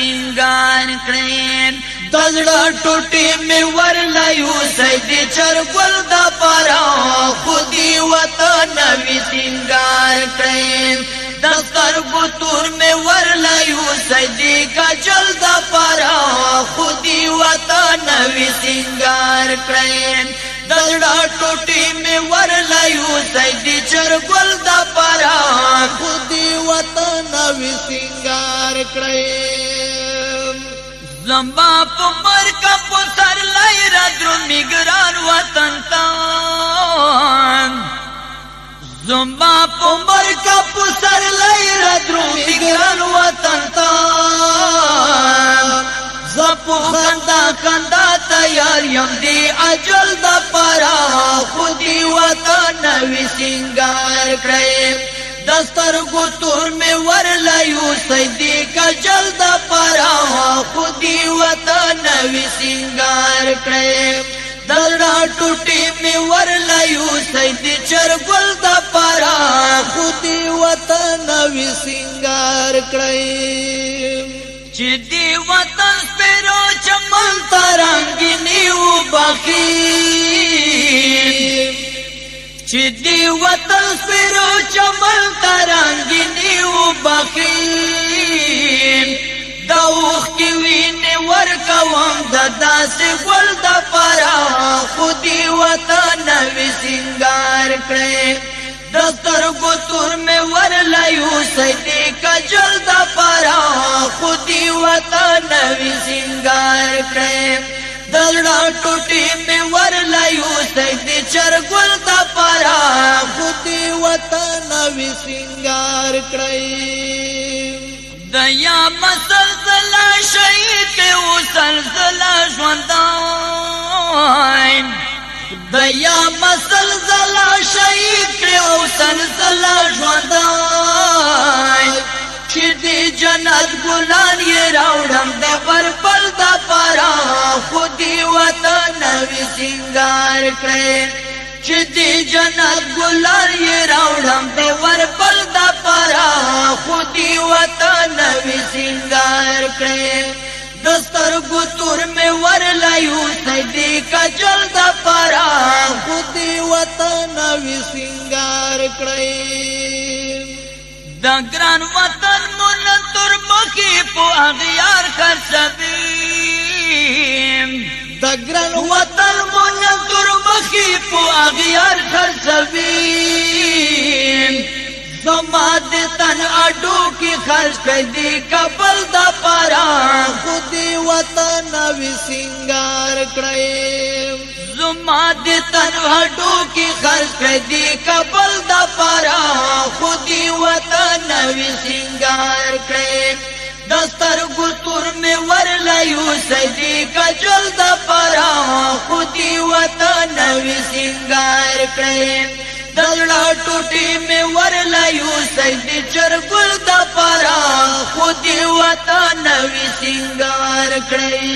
سنگار کړې دزړه ټوټې مې ورلایو سیدې چرګل د پاره خودي وطن نوی سنگار کړې دستر ګتور مې ورلایو سیدې کجل د پاره خودي وطن نوی سنگار کړې دزړه ټوټې مې ورلایو سیدې چرګل د پاره خودي وطن نوی سنگار کړې زمبا په مرکه په سر لای را درومي ګران وطن ته زمبا په مرکه په سر لای را درومي ګران وطن ته زپو خندا خندا تیار یم دی اجل د پاره خودي وطن نوی سنگار کړې دستر ګتور مې ورلایو سیدې کجل د پاره خودي وطن نوی سنگار کړې دلړه ټوټې مې ورلایو سیدې چرګل د پاره خودي وطن نوی سنگار کړې چې دی وطن سپیرو چمن ترنګینی وبخي چې دی وطن سپیرو چمن ترنګینی وبخي د اوخ کې وینې ورکوم د داسې ګل د پاره خودي وطن نوی سنگار کړې دستر ګتور مې ورلایو سیدې کجل د پاره خودي وطن نوی سنگار کړې دلړه ټوټې مې ورلایو سیدې چرګل د پاره خودي وطن نوی سنگار کړې د یا مسلسل شهید وسلسل ژوندای د یا مسلسل شهید وسلسل ژوندای چې دې جنت ګلان یې راوړم د پرپل د پاره خودي وطن نوی سنگار کړې چې دې جنت ګلان یې راوړم د ورپل د پاره خودي وطن نوی سنگار کړې دستر ګتور مې ورلایو سیدې کجل د پاره خودي وطن نوی سنگار کړې د ګران وطن منتر مخې په اغیار خرڅوي د ګران وطن منتر مخې په اغیار خرڅوي زما د تن اډو کې خرڅ کړي کبل د پاره خودي وطن نوی سنگار کړې زما د تن اډو کې خرڅ کړي کبل د پاره خودي وطن نوی سنگار کړې دستر ګتور مې ورلایو سیدې کجل د پاره خودي وطن نوی سنگار کړې دلړه ټوټې مې ورلایو سیدې چرګل د پاره خودي وطن نوی سنگار کړې